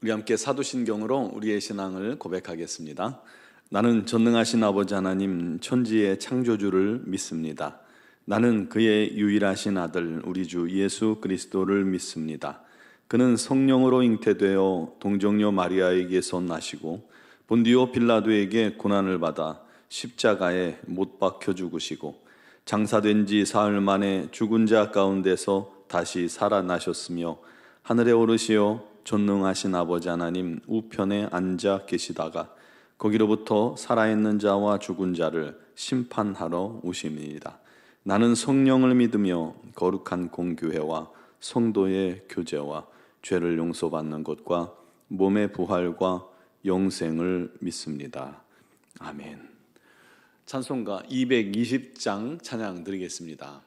우리 함께 사도신경으로 우리의 신앙을 고백하겠습니다. 나는 전능하신 아버지 하나님 천지의 창조주를 믿습니다. 나는 그의 유일하신 아들 우리 주 예수 그리스도를 믿습니다. 그는 성령으로 잉태되어 동정녀 마리아에게서 나시고 본디오 빌라도에게 고난을 받아 십자가에 못 박혀 죽으시고 장사된 지 사흘 만에 죽은 자 가운데서 다시 살아나셨으며 하늘에 오르시어 전능하신 아버지 하나님 우편에 앉아 계시다가 거기로부터 살아있는 자와 죽은 자를 심판하러 오심이니라. 나는 성령을 믿으며 거룩한 공교회와 성도의 교제와 죄를 용서받는 것과 몸의 부활과 영생을 믿습니다. 아멘. 찬송가 220장 찬양 드리겠습니다.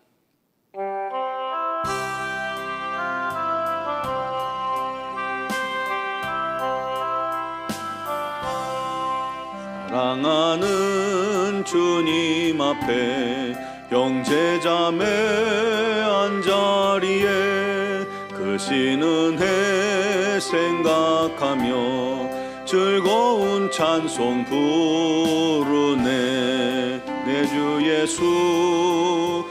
사랑하는 주님 앞에 형제자매 한자리에 그 신은혜 생각하며 즐거운 찬송 부르네. 내 주 예수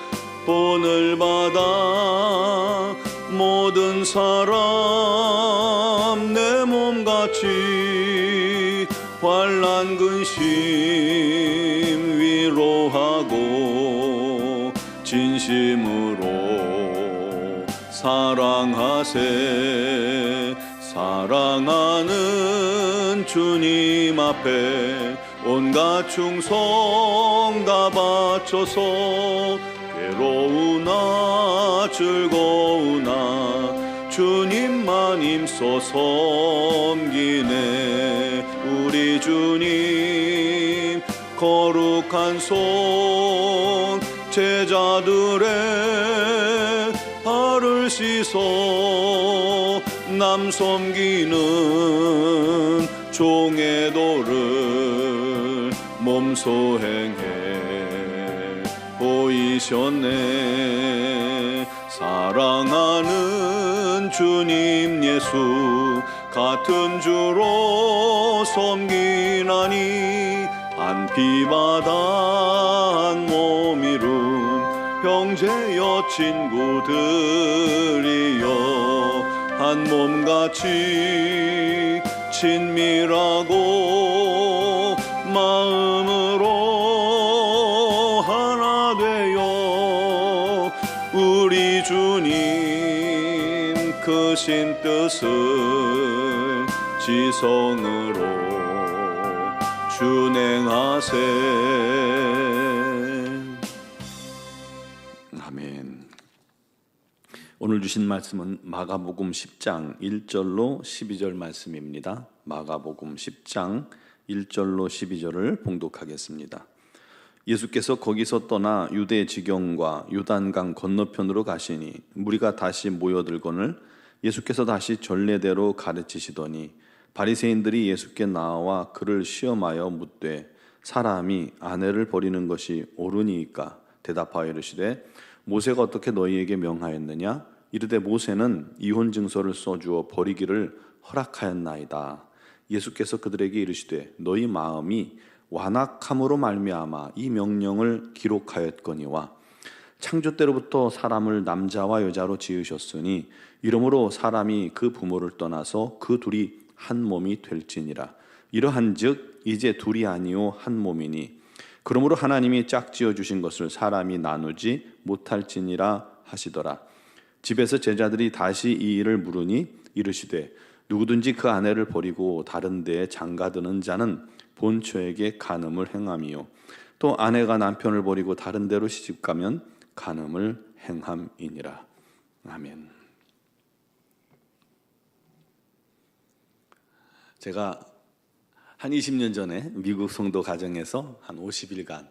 본을 받아 모든 사람 내 몸같이 환난 근심 위로하고 진심으로 사랑하세. 사랑하는 주님 앞에 온갖 충성 다 바쳐서 괴로우나 즐거우나 주님만 힘써 섬기네. 우리 주님 거룩한 손 제자들의 발을 씻어 남 섬기는 종의 도를 몸소 행해 보이셨네. 사랑하는 주님 예수 같은 주로 섬기나니 한 피바다 한 몸 이룬 형제여 친구들이여 한 몸같이 친밀하고 마음으로 하나 되어 우리 주님 크신 뜻을 지성으로 준행하세. 아멘. 오늘 주신 말씀은 마가복음 10장 1절로 12절 말씀입니다. 마가복음 10장 1절로 12절을 봉독하겠습니다. 예수께서 거기서 떠나 유대 지경과 요단강 건너편으로 가시니 무리가 다시 모여들거늘 예수께서 다시 전례대로 가르치시더니 바리새인들이 예수께 나와 그를 시험하여 묻되 사람이 아내를 버리는 것이 옳으니이까? 대답하여 이르시되 모세가 어떻게 너희에게 명하였느냐? 이르되 모세는 이혼 증서를 써주어 버리기를 허락하였나이다. 예수께서 그들에게 이르시되 너희 마음이 완악함으로 말미암아 이 명령을 기록하였거니와 창조 때로부터 사람을 남자와 여자로 지으셨으니 이러므로 사람이 그 부모를 떠나서 그 둘이 한 몸이 될지니라. 이러한즉 이제 둘이 아니요 한 몸이니 그러므로 하나님이 짝지어 주신 것을 사람이 나누지 못할지니라 하시더라. 집에서 제자들이 다시 이 일을 물으니 이르시되 누구든지 그 아내를 버리고 다른 데에 장가드는 자는 본처에게 간음을 행함이요 또 아내가 남편을 버리고 다른 데로 시집가면 간음을 행함이니라. 아멘. 제가 한 20년 전에 미국 성도 가정에서 한 50일간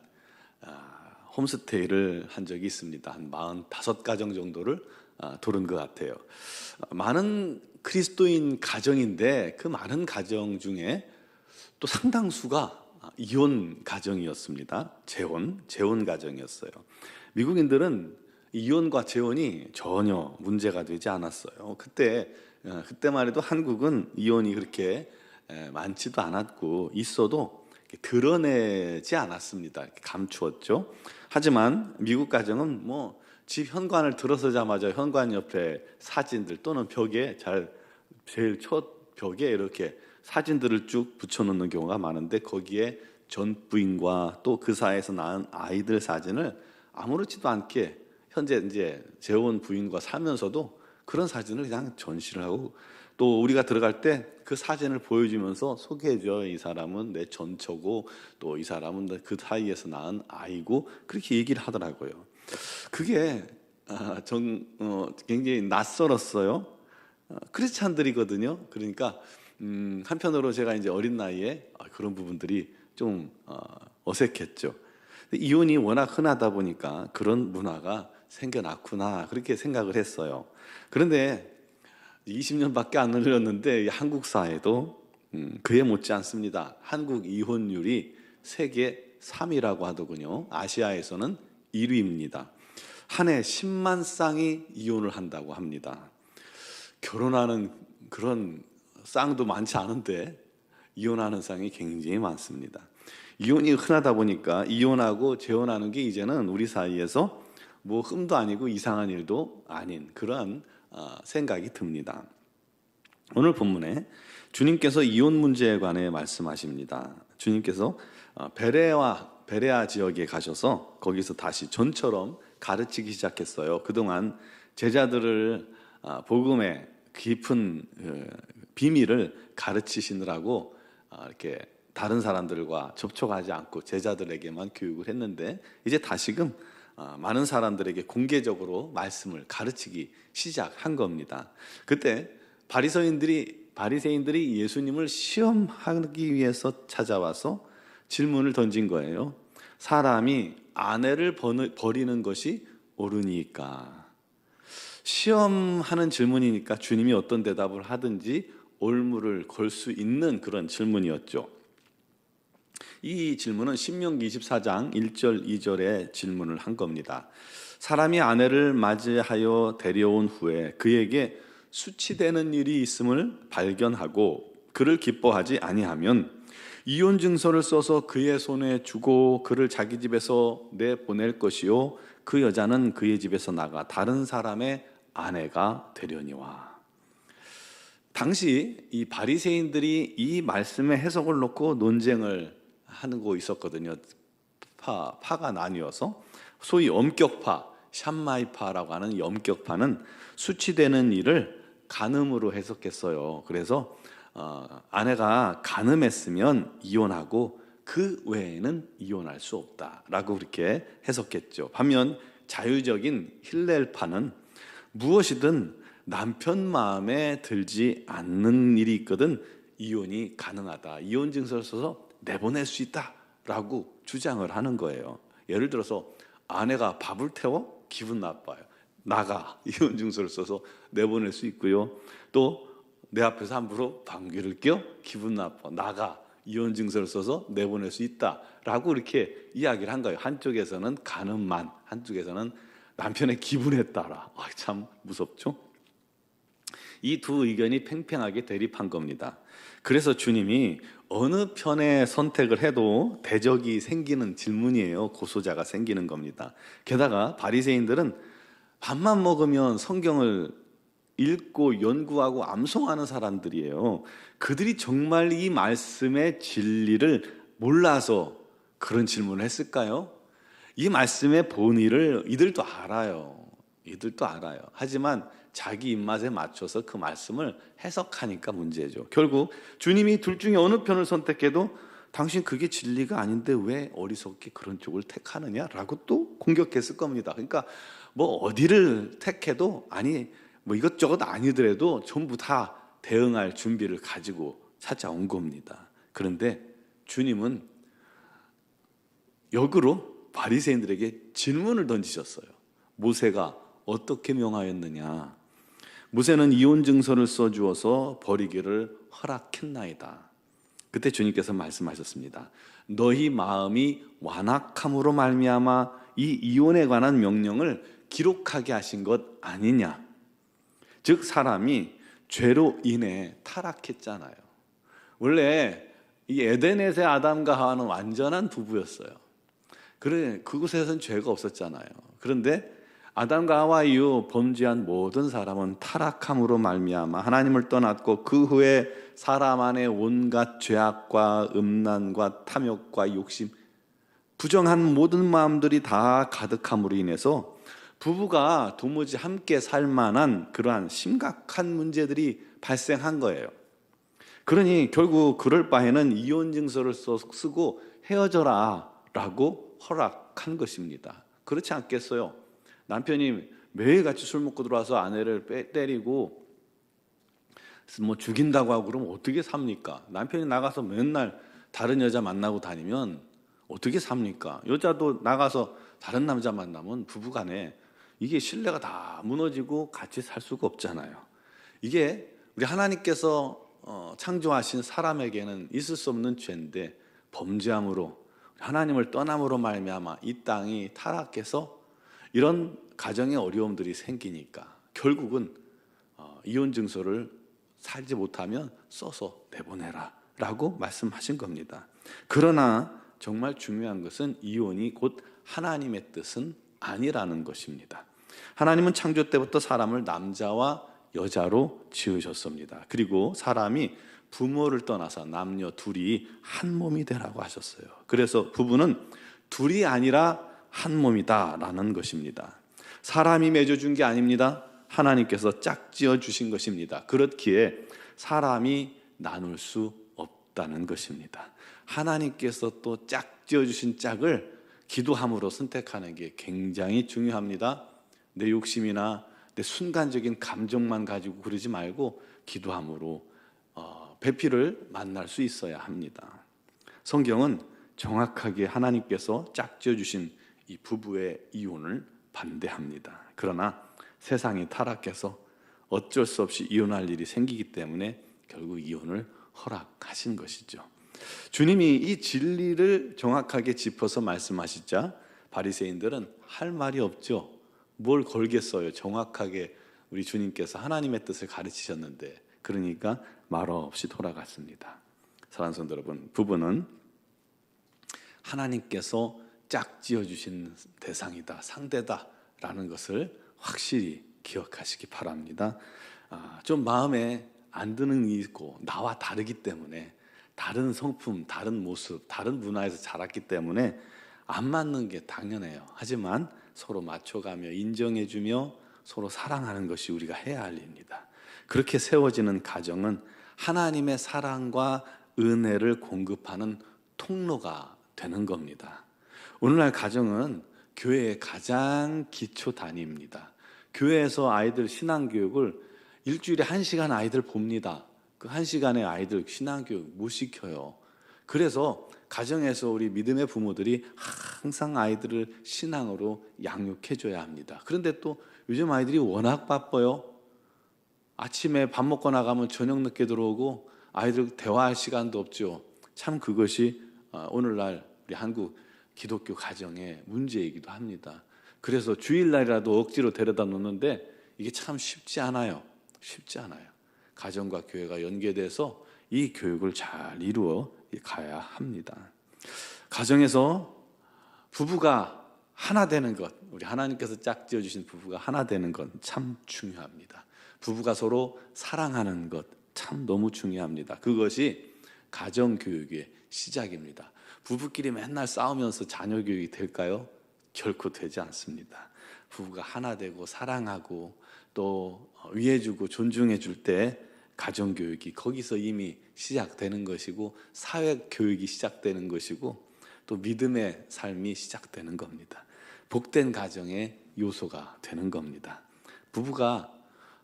홈스테이를 한 적이 있습니다. 한 45가정 정도를 돌은 것 같아요. 많은 그리스도인 가정인데 그 많은 가정 중에 또 상당수가 이혼 가정이었습니다. 재혼 가정이었어요. 미국인들은 이혼과 재혼이 전혀 문제가 되지 않았어요. 그때 그때만 해도 한국은 이혼이 그렇게 많지도 않았고 있어도 드러내지 않았습니다. 이렇게 감추었죠. 하지만 미국 가정은 뭐 집 현관을 들어서자마자 현관 옆에 사진들 또는 벽에 제일 첫 벽에 이렇게 사진들을 쭉 붙여놓는 경우가 많은데 거기에 전 부인과 또 그 사이에서 낳은 아이들 사진을 아무렇지도 않게 현재 이제 재혼 부인과 살면서도 그런 사진을 그냥 전시를 하고 또 우리가 들어갈 때 그 사진을 보여주면서 소개해줘. 이 사람은 내 전처고 또 이 사람은 그 사이에서 낳은 아이고 그렇게 얘기를 하더라고요. 그게 굉장히 낯설었어요. 크리스찬들이거든요. 그러니까 한편으로 제가 이제 어린 나이에 그런 부분들이 좀 어색했죠. 이혼이 워낙 흔하다 보니까 그런 문화가 생겨났구나 그렇게 생각을 했어요. 그런데 20년밖에 안 흘렀는데 한국 사회도 그에 못지 않습니다. 한국 이혼율이 세계 3위라고 하더군요. 아시아에서는 1위입니다. 한 해 10만 쌍이 이혼을 한다고 합니다. 결혼하는 그런 쌍도 많지 않은데 이혼하는 쌍이 굉장히 많습니다. 이혼이 흔하다 보니까 이혼하고 재혼하는 게 이제는 우리 사이에서 뭐 흠도 아니고 이상한 일도 아닌 그러한 생각이 듭니다. 오늘 본문에 주님께서 이혼 문제에 관해 말씀하십니다. 주님께서 베레아 지역에 가셔서 거기서 다시 전처럼 가르치기 시작했어요. 그동안 제자들을 복음의 깊은 비밀을 가르치시느라고 이렇게 다른 사람들과 접촉하지 않고 제자들에게만 교육을 했는데 이제 다시금 많은 사람들에게 공개적으로 말씀을 가르치기 시작한 겁니다. 그때 바리새인들이 예수님을 시험하기 위해서 찾아와서 질문을 던진 거예요. 사람이 아내를 버리는 것이 옳으니까. 시험하는 질문이니까 주님이 어떤 대답을 하든지 올무를 걸 수 있는 그런 질문이었죠. 이 질문은 신명기 24장 1절 2절에 질문을 한 겁니다. 사람이 아내를 맞이하여 데려온 후에 그에게 수치되는 일이 있음을 발견하고 그를 기뻐하지 아니하면 이혼 증서를 써서 그의 손에 주고 그를 자기 집에서 내보낼 것이요 그 여자는 그의 집에서 나가 다른 사람의 아내가 되려니와. 당시 이 바리새인들이 이 말씀의 해석을 놓고 논쟁을 하고 있었거든요. 파가 나뉘어서 소위 엄격파, 샴마이파라고 하는 이 엄격파는 수치되는 일을 간음으로 해석했어요. 그래서 아내가 간음했으면 이혼하고 그 외에는 이혼할 수 없다라고 그렇게 해석했죠. 반면 자유적인 힐렐파는 무엇이든 남편 마음에 들지 않는 일이 있거든 이혼이 가능하다. 이혼 증서를 써서 내보낼 수 있다라고 주장을 하는 거예요. 예를 들어서 아내가 밥을 태워 기분 나빠요. 나가. 이혼 증서를 써서 내보낼 수 있고요. 또 내 앞에서 함부로 방귀를 껴 기분 나빠. 나가. 이혼 증서를 써서 내보낼 수 있다라고 이렇게 이야기를 한 거예요. 한쪽에서는 간음만, 한쪽에서는 남편의 기분에 따라. 참 무섭죠? 이 두 의견이 팽팽하게 대립한 겁니다. 그래서 주님이 어느 편의 선택을 해도 대적이 생기는 질문이에요. 고소자가 생기는 겁니다. 게다가 바리새인들은 밥만 먹으면 성경을 읽고 연구하고 암송하는 사람들이에요. 그들이 정말 이 말씀의 진리를 몰라서 그런 질문을 했을까요? 이 말씀의 본의를 이들도 알아요. 하지만 자기 입맛에 맞춰서 그 말씀을 해석하니까 문제죠. 결국 주님이 둘 중에 어느 편을 선택해도 당신 그게 진리가 아닌데 왜 어리석게 그런 쪽을 택하느냐라고 또 공격했을 겁니다. 그러니까 뭐 어디를 택해도 뭐 이것저것 아니더라도 전부 다 대응할 준비를 가지고 찾아온 겁니다. 그런데 주님은 역으로 바리새인들에게 질문을 던지셨어요. 모세가 어떻게 명하였느냐? 모세는 이혼 증서를 써주어서 버리기를 허락했나이다. 그때 주님께서 말씀하셨습니다. 너희 마음이 완악함으로 말미암아 이 이혼에 관한 명령을 기록하게 하신 것 아니냐? 즉 사람이 죄로 인해 타락했잖아요. 원래 이 에덴에서의 아담과 하와는 완전한 부부였어요. 그곳에서는 죄가 없었잖아요. 그런데 아담과 하와 이후 범죄한 모든 사람은 타락함으로 말미암아 하나님을 떠났고 그 후에 사람 안에 온갖 죄악과 음란과 탐욕과 욕심, 부정한 모든 마음들이 다 가득함으로 인해서 부부가 도무지 함께 살 만한 그러한 심각한 문제들이 발생한 거예요. 그러니 결국 그럴 바에는 이혼 증서를 쓰고 헤어져라 라고 허락한 것입니다. 그렇지 않겠어요? 남편이 매일같이 술 먹고 들어와서 아내를 때리고 뭐 죽인다고 하고 그러면 어떻게 삽니까? 남편이 나가서 맨날 다른 여자 만나고 다니면 어떻게 삽니까? 여자도 나가서 다른 남자 만나면 부부간에 이게 신뢰가 다 무너지고 같이 살 수가 없잖아요. 이게 우리 하나님께서 창조하신 사람에게는 있을 수 없는 죄인데 범죄함으로 하나님을 떠남으로 말미암아 이 땅이 타락해서 이런 가정의 어려움들이 생기니까 결국은 이혼 증서를 살지 못하면 써서 내보내라 라고 말씀하신 겁니다. 그러나 정말 중요한 것은 이혼이 곧 하나님의 뜻은 아니라는 것입니다. 하나님은 창조 때부터 사람을 남자와 여자로 지으셨습니다. 그리고 사람이 부모를 떠나서 남녀 둘이 한 몸이 되라고 하셨어요. 그래서 부부는 둘이 아니라 한 몸이다라는 것입니다. 사람이 맺어준 게 아닙니다. 하나님께서 짝지어 주신 것입니다. 그렇기에 사람이 나눌 수 없다는 것입니다. 하나님께서 또 짝지어 주신 짝을 기도함으로 선택하는 게 굉장히 중요합니다. 내 욕심이나 내 순간적인 감정만 가지고 그러지 말고 기도함으로 배필을 만날 수 있어야 합니다. 성경은 정확하게 하나님께서 짝지어 주신 이 부부의 이혼을 반대합니다. 그러나 세상이 타락해서 어쩔 수 없이 이혼할 일이 생기기 때문에 결국 이혼을 허락하신 것이죠. 주님이 이 진리를 정확하게 짚어서 말씀하시자 바리새인들은 할 말이 없죠. 뭘 걸겠어요. 정확하게 우리 주님께서 하나님의 뜻을 가르치셨는데, 그러니까 말없이 돌아갔습니다. 사랑하는 성도 여러분, 부부는 하나님께서 짝지어 주신 대상이다, 상대다라는 것을 확실히 기억하시기 바랍니다. 좀 마음에 안 드는 게 있고 나와 다르기 때문에, 다른 성품, 다른 모습, 다른 문화에서 자랐기 때문에 안 맞는 게 당연해요. 하지만 서로 맞춰가며 인정해주며 서로 사랑하는 것이 우리가 해야 할 일입니다. 그렇게 세워지는 가정은 하나님의 사랑과 은혜를 공급하는 통로가 되는 겁니다. 오늘날 가정은 교회의 가장 기초 단위입니다. 교회에서 아이들 신앙교육을 일주일에 1시간 아이들 봅니다. 그 1시간에 아이들 신앙교육 못 시켜요. 그래서 가정에서 우리 믿음의 부모들이 항상 아이들을 신앙으로 양육해줘야 합니다. 그런데 또 요즘 아이들이 워낙 바빠요. 아침에 밥 먹고 나가면 저녁 늦게 들어오고 아이들 대화할 시간도 없죠. 참 그것이 오늘날 우리 한국 기독교 가정의 문제이기도 합니다. 그래서 주일날이라도 억지로 데려다 놓는데 이게 참 쉽지 않아요. 쉽지 않아요. 가정과 교회가 연계돼서 이 교육을 잘 이루어 가야 합니다. 가정에서 부부가 하나 되는 것, 우리 하나님께서 짝지어 주신 부부가 하나 되는 것 참 중요합니다. 부부가 서로 사랑하는 것 참 너무 중요합니다. 그것이 가정 교육의 시작입니다. 부부끼리 맨날 싸우면서 자녀 교육이 될까요? 결코 되지 않습니다. 부부가 하나 되고 사랑하고 또 위해주고 존중해줄 때 가정교육이 거기서 이미 시작되는 것이고, 사회교육이 시작되는 것이고, 또 믿음의 삶이 시작되는 겁니다. 복된 가정의 요소가 되는 겁니다. 부부가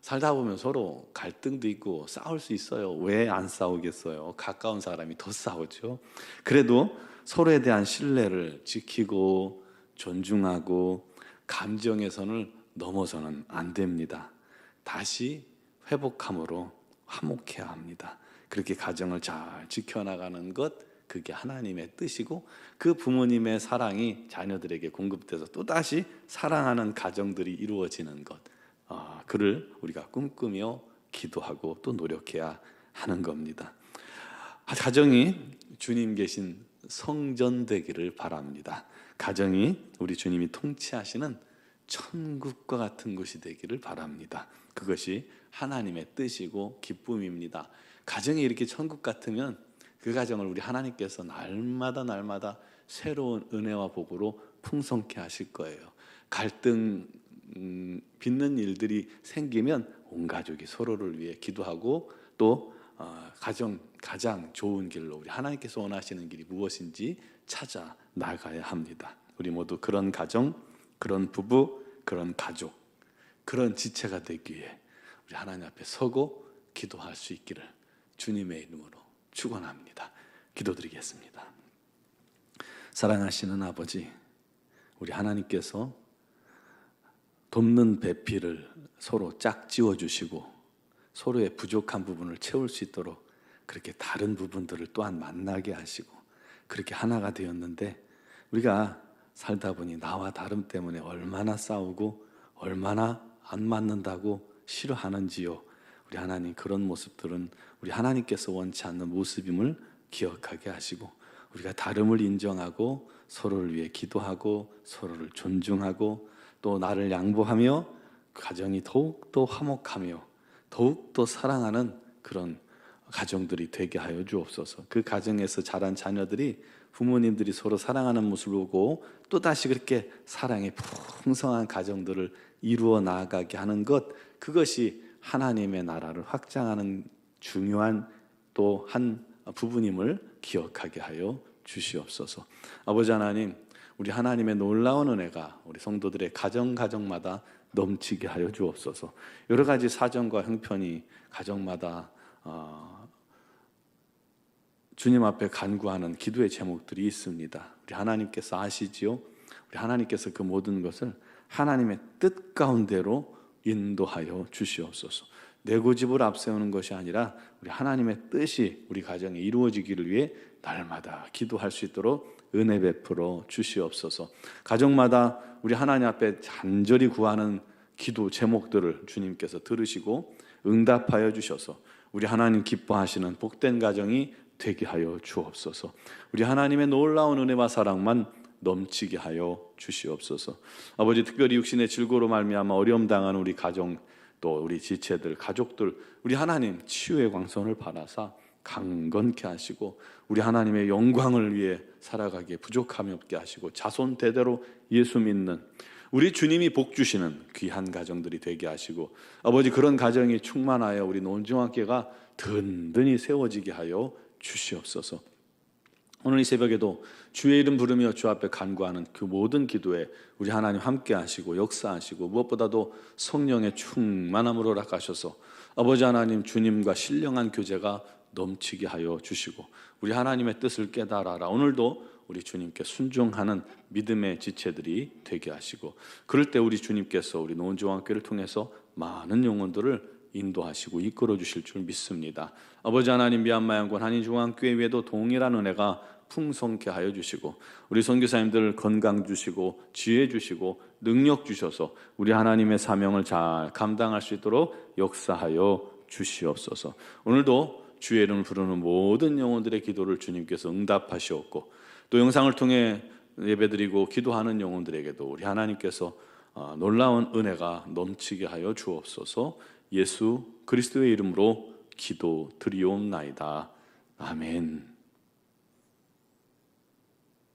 살다 보면 서로 갈등도 있고 싸울 수 있어요. 왜 안 싸우겠어요? 가까운 사람이 더 싸우죠. 그래도 서로에 대한 신뢰를 지키고 존중하고 감정의 선을 넘어서는 안 됩니다. 다시 회복함으로 화목해야 합니다. 그렇게 가정을 잘 지켜나가는 것, 그게 하나님의 뜻이고, 그 부모님의 사랑이 자녀들에게 공급돼서 또다시 사랑하는 가정들이 이루어지는 것, 그를 우리가 꿈꾸며 기도하고 또 노력해야 하는 겁니다. 가정이 주님 계신 성전 되기를 바랍니다. 가정이 우리 주님이 통치하시는 천국과 같은 곳이 되기를 바랍니다. 그것이 하나님의 뜻이고 기쁨입니다. 가정이 이렇게 천국 같으면 그 가정을 우리 하나님께서 날마다 새로운 은혜와 복으로 풍성케 하실 거예요. 갈등 빚는 일들이 생기면 온 가족이 서로를 위해 기도하고 또 가장 좋은 길로 우리 하나님께서 원하시는 길이 무엇인지 찾아 나가야 합니다. 우리 모두 그런 가정, 그런 부부, 그런 가족, 그런 지체가 되기 위해 우리 하나님 앞에 서고 기도할 수 있기를 주님의 이름으로 축원합니다. 기도드리겠습니다. 사랑하시는 아버지, 우리 하나님께서 돕는 배필을 서로 짝지어 주시고 서로의 부족한 부분을 채울 수 있도록 그렇게 다른 부분들을 또한 만나게 하시고 그렇게 하나가 되었는데, 우리가 살다 보니 나와 다름 때문에 얼마나 싸우고 얼마나 안 맞는다고 싫어하는지요. 우리 하나님, 그런 모습들은 우리 하나님께서 원치 않는 모습임을 기억하게 하시고 우리가 다름을 인정하고 서로를 위해 기도하고 서로를 존중하고 또 나를 양보하며 가정이 더욱더 화목하며 더욱더 사랑하는 그런 가정들이 되게 하여 주옵소서. 그 가정에서 자란 자녀들이 부모님들이 서로 사랑하는 모습을 보고 또다시 그렇게 사랑의 풍성한 가정들을 이루어 나아가게 하는 것, 그것이 하나님의 나라를 확장하는 중요한 또 한 부분임을 기억하게 하여 주시옵소서. 아버지 하나님, 우리 하나님의 놀라운 은혜가 우리 성도들의 가정마다 넘치게 하여 주옵소서. 여러 가지 사정과 형편이 가정마다 주님 앞에 간구하는 기도의 제목들이 있습니다. 우리 하나님께서 아시지요? 우리 하나님께서 그 모든 것을 하나님의 뜻 가운데로 인도하여 주시옵소서. 내 고집을 앞세우는 것이 아니라 우리 하나님의 뜻이 우리 가정에 이루어지기를 위해 날마다 기도할 수 있도록 은혜 베풀어 주시옵소서. 가정마다 우리 하나님 앞에 간절히 구하는 기도 제목들을 주님께서 들으시고 응답하여 주셔서 우리 하나님 기뻐하시는 복된 가정이 되게 하여 주옵소서. 우리 하나님의 놀라운 은혜와 사랑만 넘치게 하여 주시옵소서. 아버지, 특별히 육신의 질고로 말미암아 어려움 당하는 우리 가정, 또 우리 지체들, 가족들, 우리 하나님 치유의 광선을 받아사 강건케 하시고 우리 하나님의 영광을 위해 살아가기에 부족함이 없게 하시고 자손 대대로 예수 믿는 우리 주님이 복 주시는 귀한 가정들이 되게 하시고, 아버지, 그런 가정이 충만하여 우리 논중학교가 든든히 세워지게 하여 주시옵소서. 오늘 이 새벽에도 주의 이름 부르며 주 앞에 간구하는 그 모든 기도에 우리 하나님 함께 하시고 역사하시고 무엇보다도 성령의 충만함으로 허락하셔서 아버지 하나님, 주님과 신령한 교제가 넘치게 하여 주시고 우리 하나님의 뜻을 깨달아라. 오늘도 우리 주님께 순종하는 믿음의 지체들이 되게 하시고, 그럴 때 우리 주님께서 우리 노원중앙교회를 통해서 많은 영혼들을 인도하시고 이끌어 주실 줄 믿습니다. 아버지 하나님, 미얀마 양권 한인중앙교회 외에도 동일한 은혜가 풍성케 하여 주시고 우리 선교사님들 건강 주시고 지혜 주시고 능력 주셔서 우리 하나님의 사명을 잘 감당할 수 있도록 역사하여 주시옵소서. 오늘도 주의 이름을 부르는 모든 영혼들의 기도를 주님께서 응답하시옵고 또 영상을 통해 예배드리고 기도하는 영혼들에게도 우리 하나님께서 놀라운 은혜가 넘치게 하여 주옵소서. 예수 그리스도의 이름으로 기도드리옵나이다. 아멘.